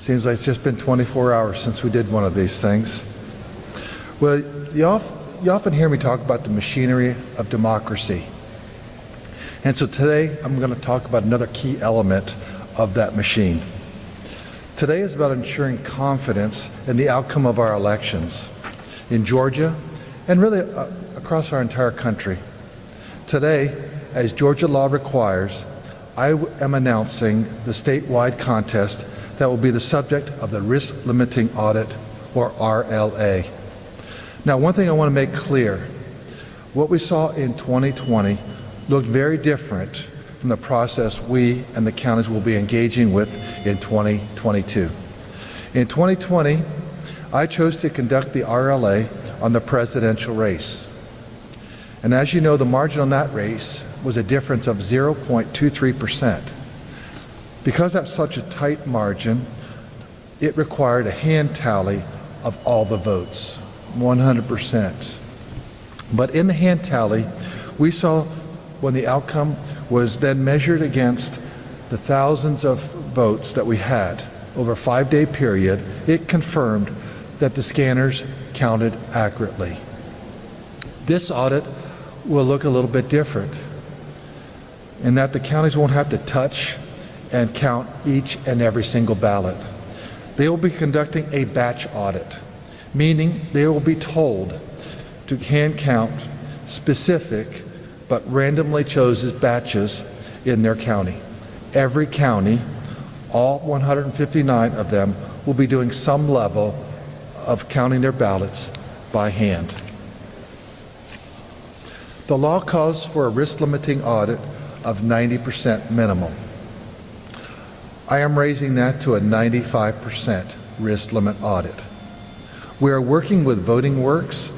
Seems like it's just been 24 hours since we did one of these things. Well, you often hear me talk about the machinery of democracy. And so today I'm going to talk about another key element of that machine. Today is about ensuring confidence in the outcome of our elections in Georgia and really across our entire country. Today, as Georgia law requires, I am announcing the statewide contest that will be the subject of the Risk Limiting Audit, or RLA. Now, one thing I want to make clear, what we saw in 2020 looked very different from the process we and the counties will be engaging with in 2022. In 2020, I chose to conduct the RLA on the presidential race. And as you know, the margin on that race was a difference of 0.23%. Because that's such a tight margin, it required a hand tally of all the votes, 100%. But in the hand tally, we saw when the outcome was then measured against the thousands of votes that we had over a 5-day period, it confirmed that the scanners counted accurately. This audit will look a little bit different in that the counties won't have to touch and count each and every single ballot. They will be conducting a batch audit, meaning they will be told to hand count specific but randomly chosen batches in their county. Every county, all 159 of them, will be doing some level of counting their ballots by hand. The law calls for a risk limiting audit of 90% minimum. I am raising that to a 95% risk limit audit. We are working with Voting Works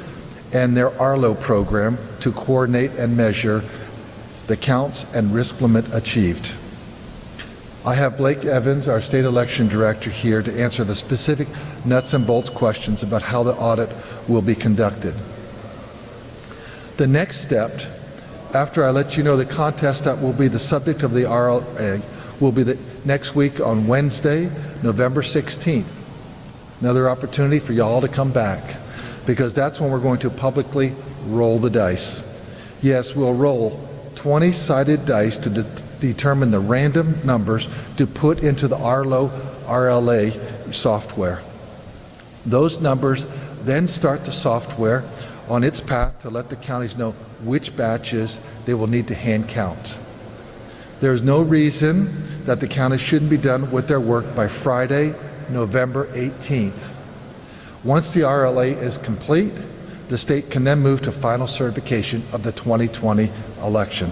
and their Arlo program to coordinate and measure the counts and risk limit achieved. I have Blake Evans, our state election director, here to answer the specific nuts and bolts questions about how the audit will be conducted. The next step, after I let you know the contest that will be the subject of the RLA, will be the next week on Wednesday, November 16th. Another opportunity for y'all to come back, because that's when we're going to publicly roll the dice. Yes, we'll roll 20-sided dice to determine the random numbers to put into the Arlo RLA software. Those numbers then start the software on its path to let the counties know which batches they will need to hand count. There's no reason that the counties shouldn't be done with their work by Friday, November 18th. Once the RLA is complete, the state can then move to final certification of the 2020 election.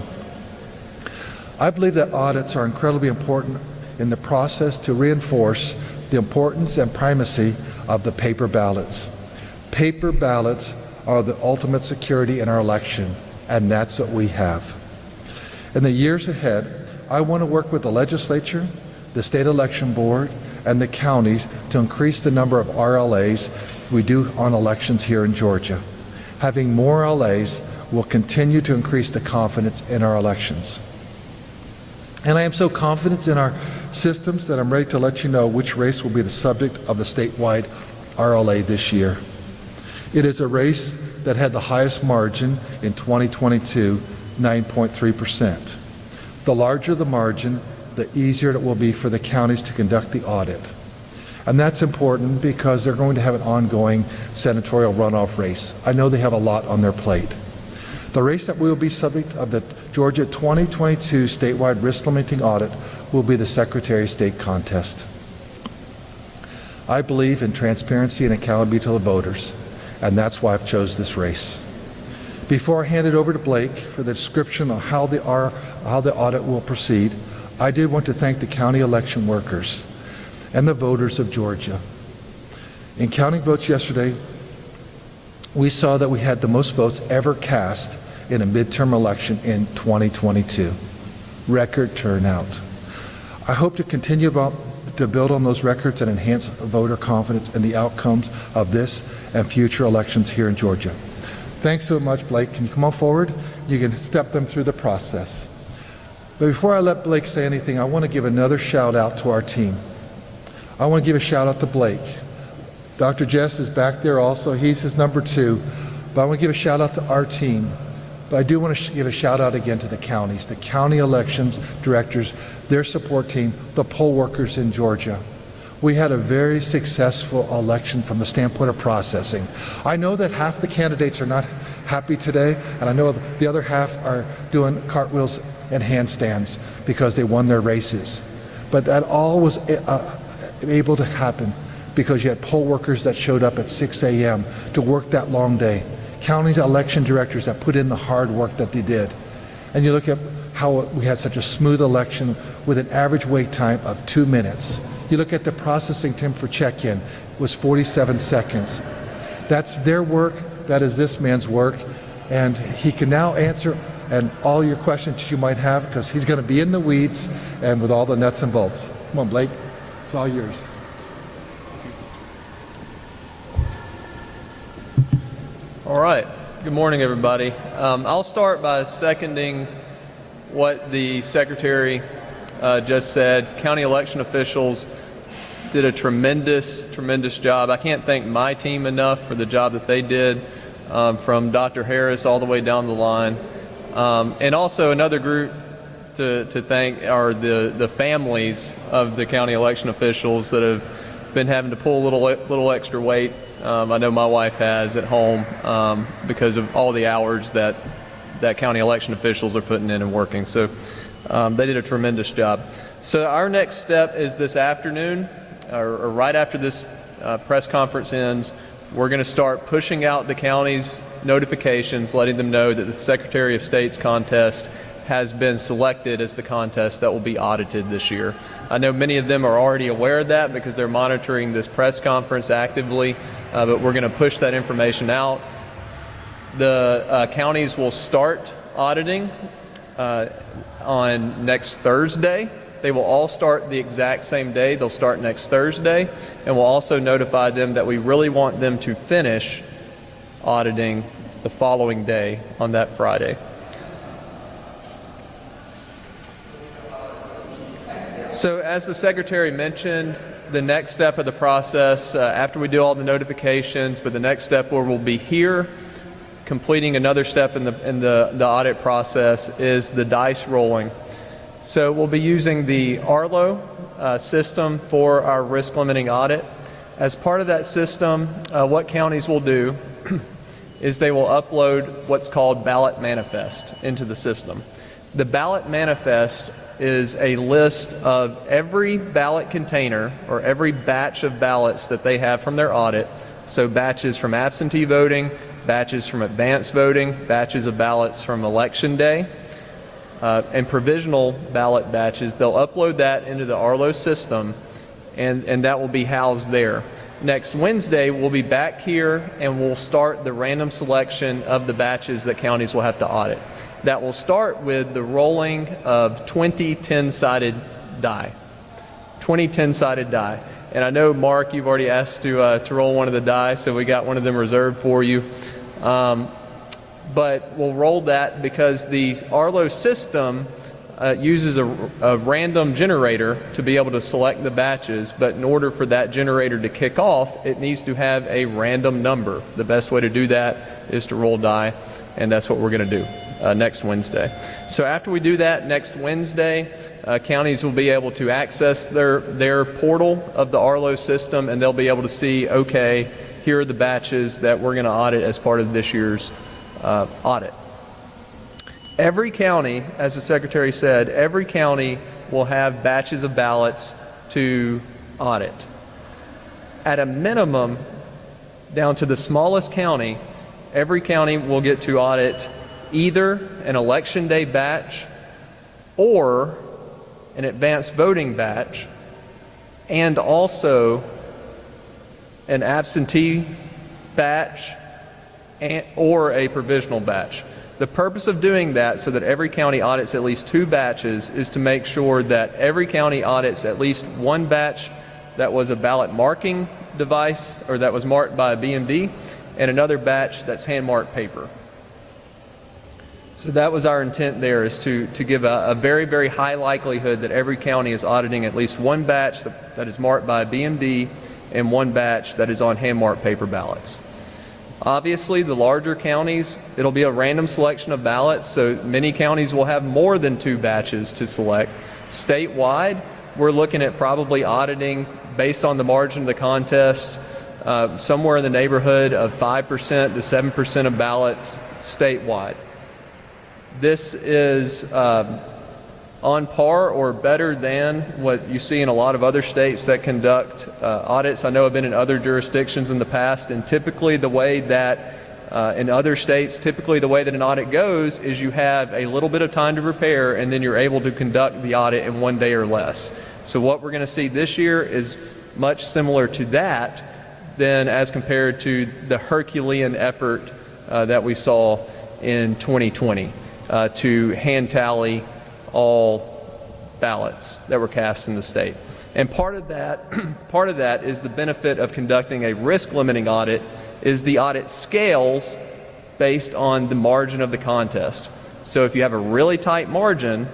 I believe that audits are incredibly important in the process to reinforce the importance and primacy of the paper ballots. Paper ballots are the ultimate security in our election, and that's what we have. In the years ahead, I want to work with the legislature, the state election board, and the counties to increase the number of RLAs we do on elections here in Georgia. Having more RLAs will continue to increase the confidence in our elections. And I am so confident in our systems that I'm ready to let you know which race will be the subject of the statewide RLA this year. It is a race that had the highest margin in 2022, 9.3%. The larger the margin, the easier it will be for the counties to conduct the audit. And that's important because they're going to have an ongoing senatorial runoff race. I know they have a lot on their plate. The race that will be subject of the Georgia 2022 statewide risk limiting audit will be the Secretary of State contest. I believe in transparency and accountability to the voters, and that's why I've chose this race. Before I hand it over to Blake for the description of how the audit will proceed, I did want to thank the county election workers and the voters of Georgia. In counting votes yesterday, we saw that we had the most votes ever cast in a midterm election in 2022. Record turnout. I hope to continue to build on those records and enhance voter confidence in the outcomes of this and future elections here in Georgia. Thanks so much, Blake. Can you come on forward? You can step them through the process. But before I let Blake say anything, I want to give another shout out to our team. I want to give a shout out to Blake. Dr. Jess is back there also. He's his number 2. But I want to give a shout out to our team. But I do want to give a shout out again to the counties, the county elections directors, their support team, the poll workers in Georgia. We had a very successful election from the standpoint of processing. I know that half the candidates are not happy today, and I know the other half are doing cartwheels and handstands because they won their races. But that all was able to happen because you had poll workers that showed up at 6 a.m. to work that long day. County election directors that put in the hard work that they did. And you look at how we had such a smooth election with an average wait time of 2 minutes. You look at the processing time for check-in was 47 seconds. That's their work, that is this man's work, and he can now answer and all your questions you might have because he's going to be in the weeds and with all the nuts and bolts. Come on, Blake, it's all yours. All right. Good morning, everybody. I'll start by seconding what the Secretary just said. County election officials did a tremendous job. I can't thank my team enough for the job that they did, from Dr. Harris all the way down the line. And also another group to thank are the families of the county election officials that have been having to pull a little extra weight. I know my wife has at home because of all the hours that county election officials are putting in and working. So they did a tremendous job. So our next step is this afternoon, or right after this press conference ends, we're going to start pushing out the county's notifications, letting them know that the Secretary of State's contest has been selected as the contest that will be audited this year. I know many of them are already aware of that because they're monitoring this press conference actively, but we're going to push that information out. The counties will start auditing on next Thursday. They will all start the exact same day. They'll start next Thursday, and we'll also notify them that we really want them to finish auditing the following day on that Friday. So as the Secretary mentioned, the next step of the process, after we do all the notifications, but the next step where we'll be here, completing another step in the audit process, is the dice rolling. So we'll be using the Arlo system for our risk limiting audit. As part of that system, what counties will do is they will upload what's called ballot manifest into the system. The ballot manifest is a list of every ballot container or every batch of ballots that they have from their audit. So batches from absentee voting, batches from advance voting, batches of ballots from election day, and provisional ballot batches. They'll upload that into the Arlo system, and that will be housed there. Next Wednesday, we'll be back here and we'll start the random selection of the batches that counties will have to audit. That will start with the rolling of 20 10-sided die. 20 10-sided die. And I know, Mark, you've already asked to roll one of the die, so we got one of them reserved for you. But we'll roll that because the Arlo system uses a random generator to be able to select the batches, but in order for that generator to kick off, it needs to have a random number. The best way to do that is to roll die, and that's what we're going to do next Wednesday. So after we do that next Wednesday, counties will be able to access their portal of the Arlo system, and they'll be able to see, okay, here are the batches that we're going to audit as part of this year's audit. Every county, as the Secretary said, every county will have batches of ballots to audit. At a minimum, down to the smallest county, every county will get to audit either an election day batch or an advanced voting batch, and also an absentee batch or a provisional batch. The purpose of doing that, so that every county audits at least 2 batches, is to make sure that every county audits at least one batch that was a ballot marking device, or that was marked by a BMD, and another batch that's hand-marked paper. So that was our intent there, is to give a very, very high likelihood that every county is auditing at least one batch that is marked by a BMD and one batch that is on hand-marked paper ballots. Obviously, the larger counties, it'll be a random selection of ballots, so many counties will have more than 2 batches to select. Statewide, we're looking at probably auditing, based on the margin of the contest, somewhere in the neighborhood of 5% to 7% of ballots statewide. This is on par or better than what you see in a lot of other states that conduct audits. I know I've been in other jurisdictions in the past, and typically the way that in other states, typically the way that an audit goes is you have a little bit of time to prepare, and then you're able to conduct the audit in 1 day or less. So what we're going to see this year is much similar to that, than as compared to the Herculean effort that we saw in 2020 to hand tally all ballots that were cast in the state. And part of that is the benefit of conducting a risk limiting audit, is the audit scales based on the margin of the contest. So if you have a really tight margin,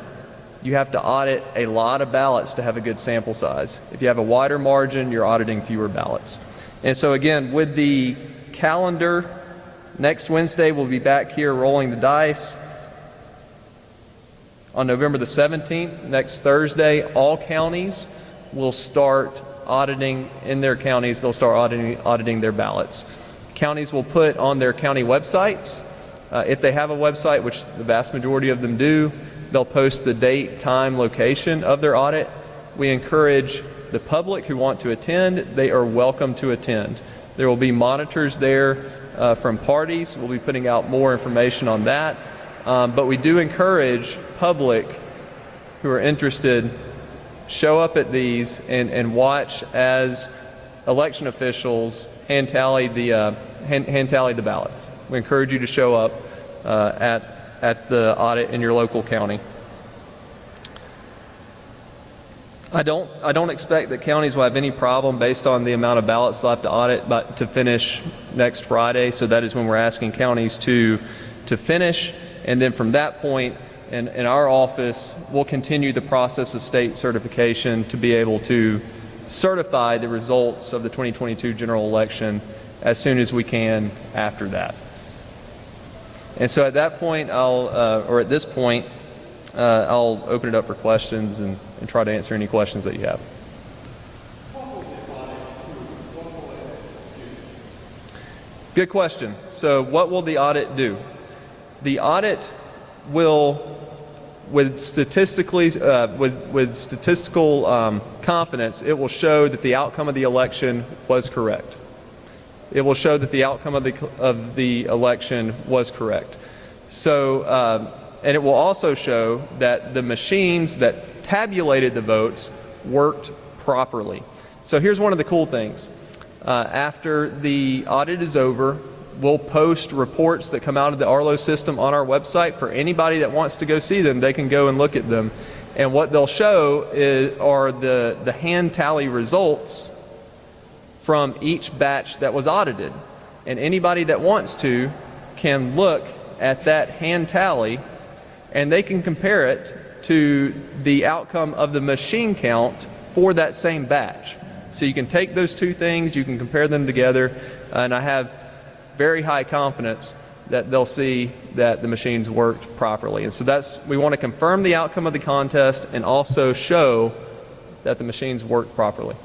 you have to audit a lot of ballots to have a good sample size. If you have a wider margin, you're auditing fewer ballots. And so again, with the calendar, next Wednesday we'll be back here rolling the dice. On November the 17th, next Thursday, all counties will start auditing in their counties. They'll start auditing their ballots. Counties will put on their county websites, if they have a website, which the vast majority of them do, they'll post the date, time, location of their audit. We encourage the public who want to attend, they are welcome to attend. There will be monitors there from parties. We'll be putting out more information on that. But we do encourage public who are interested, show up at these and watch as election officials hand tally the ballots. We encourage you to show up at the audit in your local county. I don't expect that counties will have any problem based on the amount of ballots they'll have to audit, but to finish next Friday. So that is when we're asking counties to finish, and then from that point, in our office, we'll continue the process of state certification to be able to certify the results of the 2022 general election as soon as we can after that. And so at that point, I'll open it up for questions and try to answer any questions that you have. Good question. So what will the audit do? The audit will, with statistical confidence, it will show that the outcome of the election was correct. It will show that the outcome of the election was correct. So, and it will also show that the machines that tabulated the votes worked properly. So here's one of the cool things. After the audit is over, we'll post reports that come out of the Arlo system on our website. For anybody that wants to go see them, they can go and look at them. And what they'll show are the hand tally results from each batch that was audited. And anybody that wants to can look at that hand tally, and they can compare it to the outcome of the machine count for that same batch. So you can take those two things, you can compare them together, and I have very high confidence that they'll see that the machines worked properly. And so we want to confirm the outcome of the contest and also show that the machines worked properly.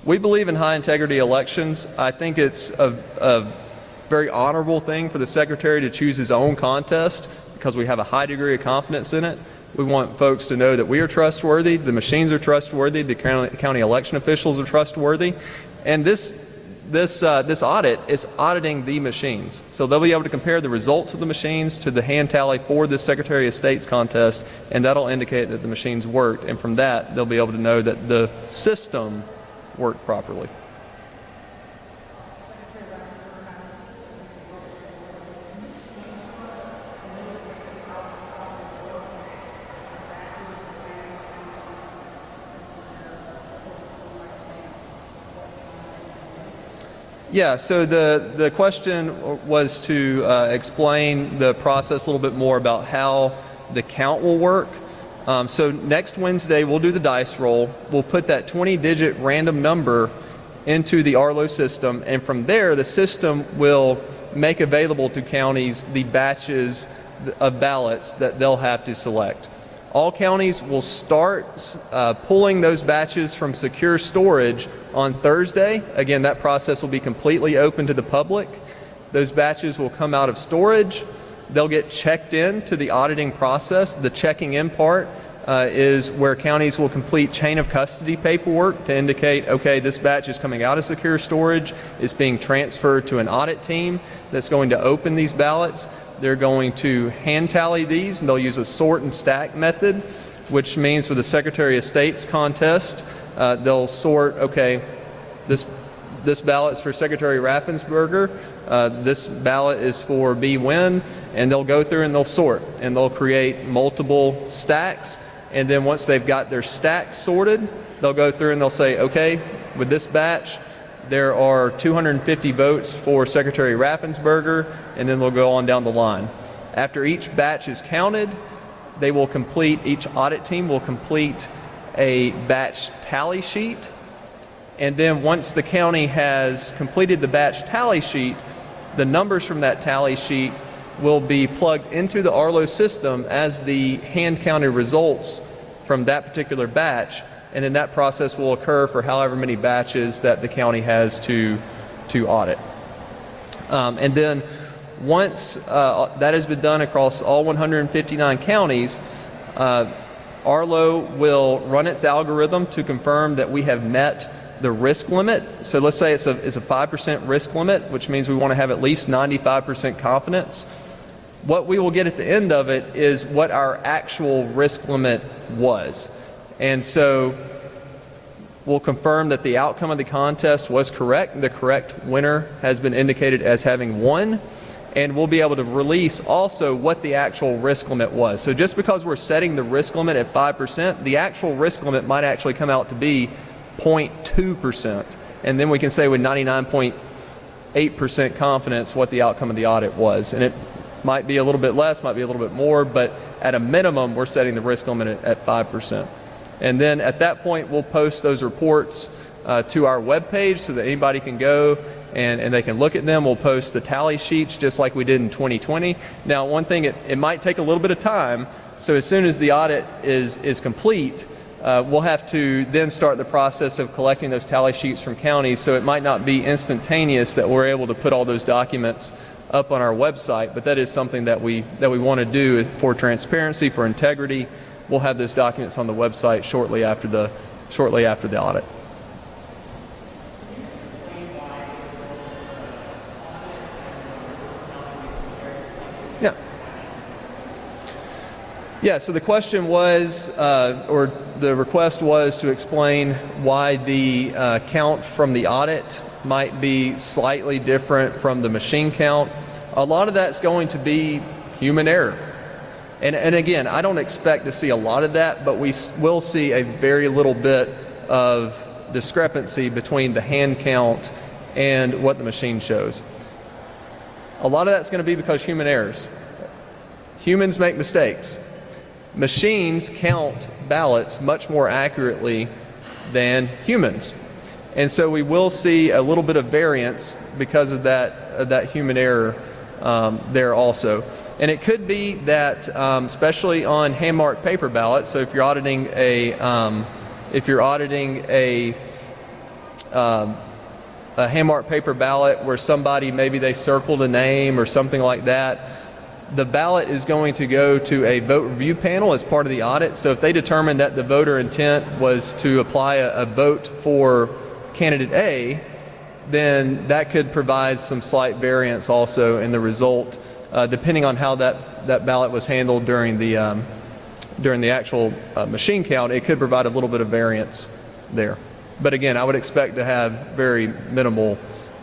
We believe in high integrity elections. I think it's a very honorable thing for the Secretary to choose his own contest because we have a high degree of confidence in it. We want folks to know that we are trustworthy, the machines are trustworthy, the county election officials are trustworthy, and this audit is auditing the machines. So they'll be able to compare the results of the machines to the hand tally for the Secretary of State's contest, and that'll indicate that the machines worked, and from that they'll be able to know that the system work properly. Yeah, so the question was to explain the process a little bit more about how the count will work. So next Wednesday, we'll do the dice roll. We'll put that 20-digit random number into the Arlo system, and from there, the system will make available to counties the batches of ballots that they'll have to select. All counties will start pulling those batches from secure storage on Thursday. Again, that process will be completely open to the public. Those batches will come out of storage. They'll get checked in to the auditing process. The checking in part is where counties will complete chain of custody paperwork to indicate, okay, this batch is coming out of secure storage, it's being transferred to an audit team that's going to open these ballots. They're going to hand tally these, and they'll use a sort and stack method, which means for the Secretary of State's contest, they'll sort, okay, this ballot's for Secretary Raffensperger, this ballot is for B. Wynn, and they'll go through and they'll sort, and they'll create multiple stacks, and then once they've got their stacks sorted, they'll go through and they'll say, okay, with this batch, there are 250 votes for Secretary Raffensperger, and then they'll go on down the line. After each batch is counted, each audit team will complete a batch tally sheet, and then once the county has completed the batch tally sheet, the numbers from that tally sheet will be plugged into the Arlo system as the hand-counted results from that particular batch, and then that process will occur for however many batches that the county has to audit. And then once that has been done across all 159 counties, Arlo will run its algorithm to confirm that we have met the risk limit. So let's say it's a 5% risk limit, which means we want to have at least 95% confidence. What we will get at the end of it is what our actual risk limit was. And so we'll confirm that the outcome of the contest was correct. The correct winner has been indicated as having won. And we'll be able to release also what the actual risk limit was. So just because we're setting the risk limit at 5%, the actual risk limit might actually come out to be 0.2%. And then we can say with 99.8% confidence what the outcome of the audit was. And it might be a little bit less, might be a little bit more, but at a minimum, we're setting the risk limit at 5%. And then at that point, we'll post those reports to our webpage so that anybody can go and they can look at them. We'll post the tally sheets just like we did in 2020. Now, one thing, it might take a little bit of time. So as soon as the audit is complete, we'll have to then start the process of collecting those tally sheets from counties. So it might not be instantaneous that we're able to put all those documents up on our website, but that is something that we want to do for transparency, for integrity. We'll have those documents on the website shortly after the audit. Yeah, so the question was, or the request was to explain why the count from the audit might be slightly different from the machine count. A lot of that's going to be human error. And again, I don't expect to see a lot of that, but we will see a very little bit of discrepancy between the hand count and what the machine shows. A lot of that's going to be because human errors. Humans make mistakes. Machines count ballots much more accurately than humans. And so we will see a little bit of variance because of that human error there also. And it could be that, especially on hand-marked paper ballots, so if you're auditing a hand-marked paper ballot where somebody, maybe they circled a name or something like that, the ballot is going to go to a vote review panel as part of the audit. So if they determine that the voter intent was to apply a vote for candidate A, then that could provide some slight variance also in the result, depending on how that ballot was handled during the actual machine count. It could provide a little bit of variance there. But again, I would expect to have very minimal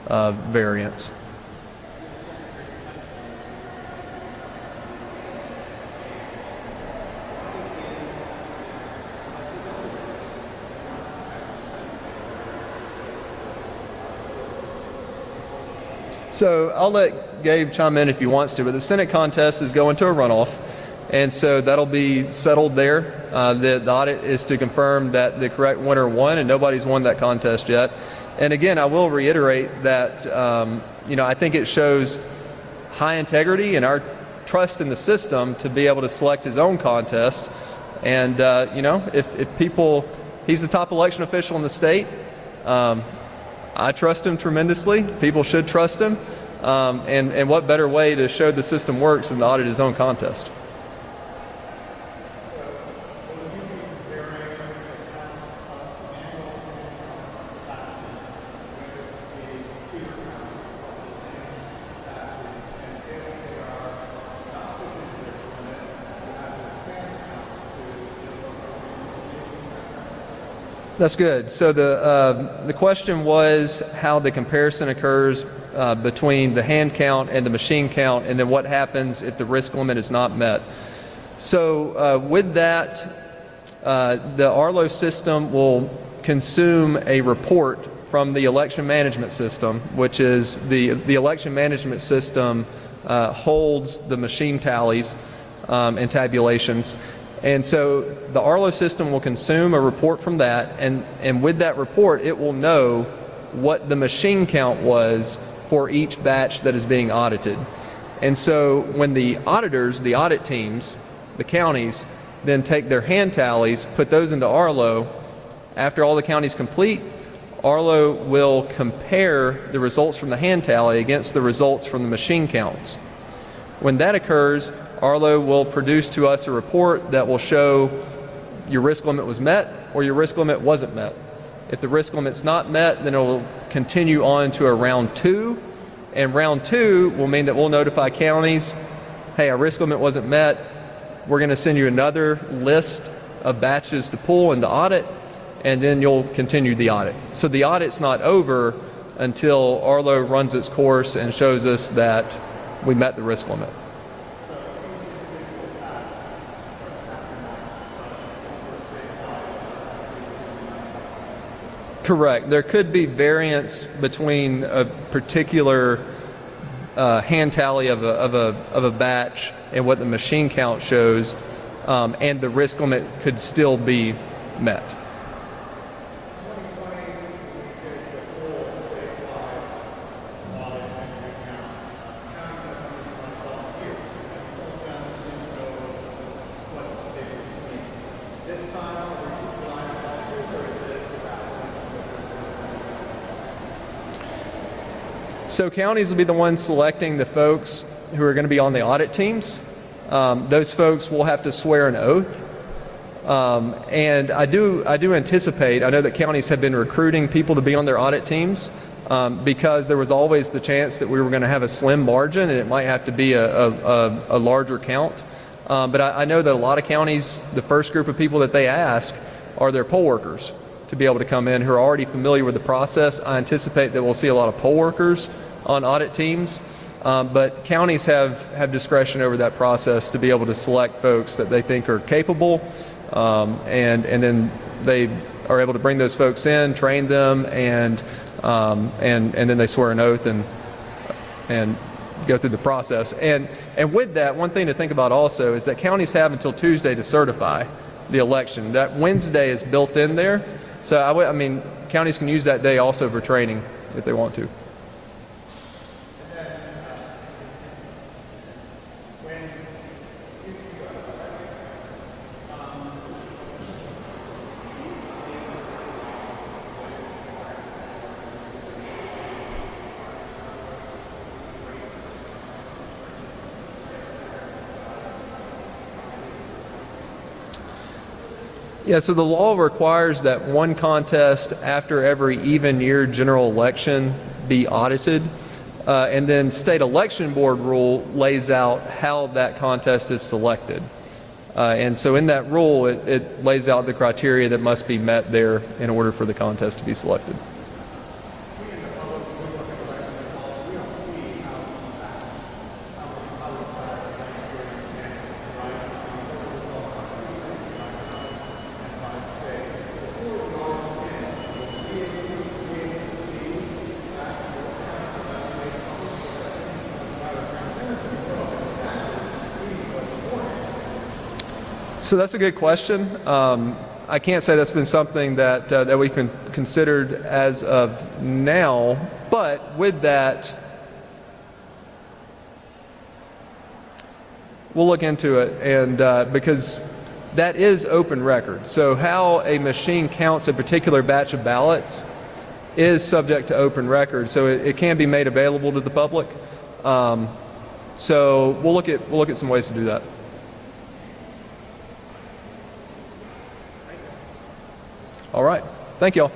variance. So I'll let Gabe chime in if he wants to, but the Senate contest is going to a runoff, and so that'll be settled there. The audit is to confirm that the correct winner won, and nobody's won that contest yet. And again, I will reiterate that I think it shows high integrity and our trust in the system to be able to select his own contest. And if people, he's the top election official in the state. I trust him tremendously. People should trust him. And what better way to show the system works than to audit his own contest? That's good. So the question was how the comparison occurs between the hand count and the machine count, and then what happens if the risk limit is not met. So with that, the Arlo system will consume a report from the election management system, which is the election management system holds the machine tallies and tabulations. And so the Arlo system will consume a report from that, and with that report, it will know what the machine count was for each batch that is being audited. And so when the auditors, the audit teams, the counties, then take their hand tallies, put those into Arlo, after all the counties complete, Arlo will compare the results from the hand tally against the results from the machine counts. When that occurs, Arlo will produce to us a report that will show your risk limit was met or your risk limit wasn't met. If the risk limit's not met, then it will continue on to a round 2, and round 2 will mean that we'll notify counties, hey, our risk limit wasn't met, we're going to send you another list of batches to pull and to audit, and then you'll continue the audit. So the audit's not over until Arlo runs its course and shows us that we met the risk limit. Correct. There could be variance between a particular hand tally of a batch and what the machine count shows, and the risk limit could still be met. So counties will be the ones selecting the folks who are going to be on the audit teams. Those folks will have to swear an oath. And I do anticipate, I know that counties have been recruiting people to be on their audit teams because there was always the chance that we were going to have a slim margin and it might have to be a larger count. But I know that a lot of counties, the first group of people that they ask are their poll workers to be able to come in who are already familiar with the process. I anticipate that we'll see a lot of poll workers on audit teams, but counties have discretion over that process to be able to select folks that they think are capable, and then they are able to bring those folks in, train them, and then they swear an oath and go through the process. And with that, one thing to think about also is that counties have until Tuesday to certify the election. That Wednesday is built in there. So I mean, counties can use that day also for training if they want to. Yeah, so the law requires that one contest after every even year general election be audited, and then state election board rule lays out how that contest is selected. And so in that rule, it lays out the criteria that must be met there in order for the contest to be selected. So that's a good question. I can't say that's been something that that we've considered as of now, but with that, we'll look into it, and because that is open record. So how a machine counts a particular batch of ballots is subject to open record, so it can be made available to the public. So we'll look at some ways to do that. All right. Thank you all.